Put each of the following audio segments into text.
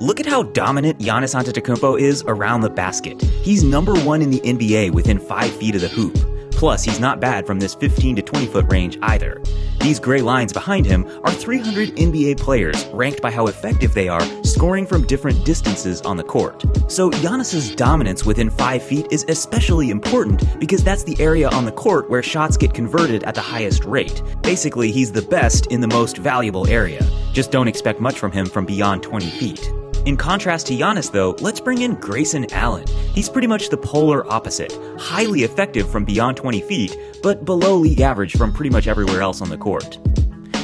Look at how dominant Giannis Antetokounmpo is around the basket. He's #1 in the NBA within 5 feet of the hoop. Plus, he's not bad from this 15 to 20 foot range either. These gray lines behind him are 300 NBA players ranked by how effective they are scoring from different distances on the court. So Giannis's dominance within 5 feet is especially important because that's the area on the court where shots get converted at the highest rate. Basically, he's the best in the most valuable area. Just don't expect much from him from beyond 20 feet. In contrast to Giannis though, let's bring in Grayson Allen. He's pretty much the polar opposite. Highly effective from beyond 20 feet, but below league average from pretty much everywhere else on the court.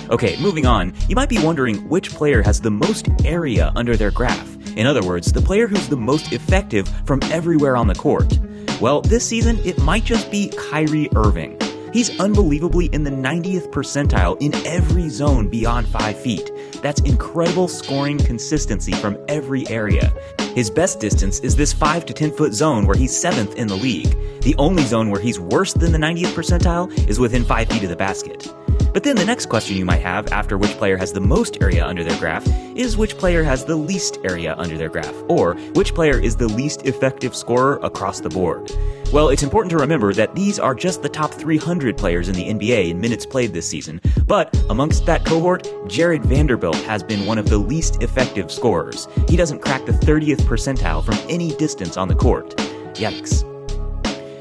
Okay, moving on, you might be wondering which player has the most area under their graph. In other words, the player who's the most effective from everywhere on the court. Well, this season, it might just be Kyrie Irving. He's unbelievably in the 90th percentile in every zone beyond 5 feet. That's incredible scoring consistency from every area. His best distance is this 5 to 10 foot zone where he's 7th in the league. The only zone where he's worse than the 90th percentile is within 5 feet of the basket. But then the next question you might have after which player has the most area under their graph is which player has the least area under their graph, or which player is the least effective scorer across the board. Well, it's important to remember that these are just the top 300 players in the NBA in minutes played this season, but amongst that cohort, Jared Vanderbilt has been one of the least effective scorers. He doesn't crack the 30th percentile from any distance on the court. Yikes.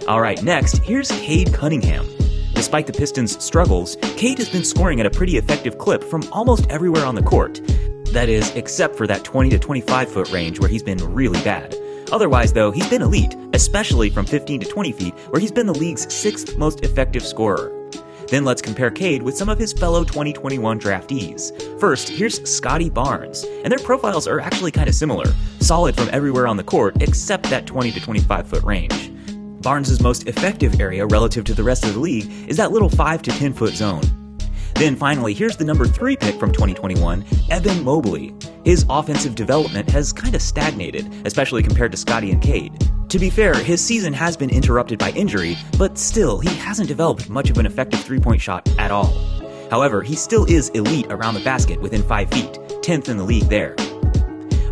Alright, next, here's Cade Cunningham. Despite the Pistons' struggles, Cade has been scoring at a pretty effective clip from almost everywhere on the court. That is, except for that 20 to 25 foot range where he's been really bad. Otherwise, though, he's been elite, especially from 15 to 20 feet, where he's been the league's 6th most effective scorer. Then let's compare Cade with some of his fellow 2021 draftees. First, here's Scotty Barnes, and their profiles are actually kind of similar, solid from everywhere on the court except that 20 to 25 foot range. Barnes' most effective area relative to the rest of the league is that little 5 to 10 foot zone. Then finally, here's the #3 pick from 2021, Evan Mobley. His offensive development has kind of stagnated, especially compared to Scotty and Cade. To be fair, his season has been interrupted by injury, but still, he hasn't developed much of an effective three-point shot at all. However, he still is elite around the basket within 5 feet, 10th in the league there.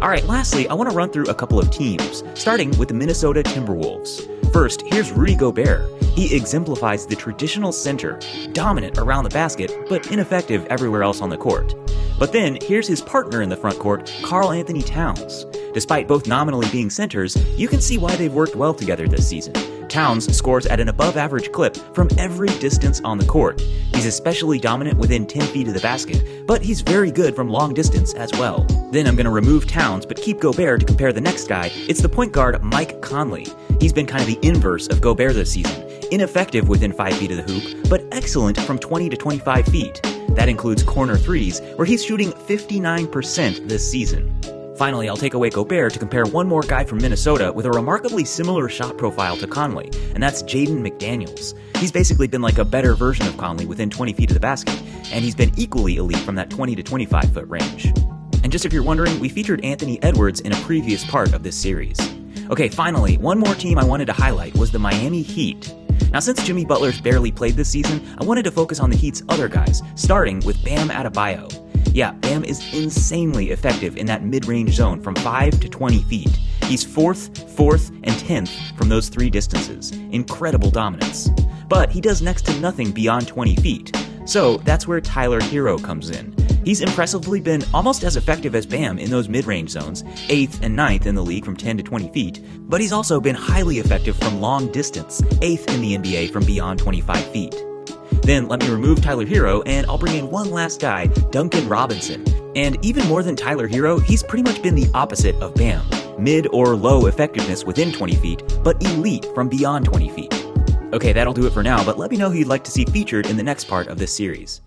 Alright, lastly, I want to run through a couple of teams, starting with the Minnesota Timberwolves. First, here's Rudy Gobert. He exemplifies the traditional center, dominant around the basket, but ineffective everywhere else on the court. But then, here's his partner in the front court, Karl Anthony Towns. Despite both nominally being centers, you can see why they've worked well together this season. Towns scores at an above-average clip from every distance on the court. He's especially dominant within 10 feet of the basket, but he's very good from long distance as well. Then I'm going to remove Towns, but keep Gobert to compare the next guy. It's the point guard Mike Conley. He's been kind of the inverse of Gobert this season. Ineffective within 5 feet of the hoop, but excellent from 20 to 25 feet. That includes corner threes, where he's shooting 59% this season. Finally, I'll take away Gobert to compare one more guy from Minnesota with a remarkably similar shot profile to Conley, and that's Jaden McDaniels. He's basically been like a better version of Conley within 20 feet of the basket, and he's been equally elite from that 20 to 25 foot range. And just if you're wondering, we featured Anthony Edwards in a previous part of this series. Okay, finally, one more team I wanted to highlight was the Miami Heat. Now, since Jimmy Butler's barely played this season, I wanted to focus on the Heat's other guys, starting with Bam Adebayo. Yeah, Bam is insanely effective in that mid-range zone from 5 to 20 feet. He's 4th, and 10th from those 3 distances. Incredible dominance. But he does next to nothing beyond 20 feet. So that's where Tyler Hero comes in. He's impressively been almost as effective as Bam in those mid-range zones, 8th and 9th in the league from 10 to 20 feet, but he's also been highly effective from long distance, 8th in the NBA from beyond 25 feet. Then let me remove Tyler Hero, and I'll bring in one last guy, Duncan Robinson. And even more than Tyler Hero, he's pretty much been the opposite of Bam. Mid or low effectiveness within 20 feet, but elite from beyond 20 feet. Okay, that'll do it for now, but let me know who you'd like to see featured in the next part of this series.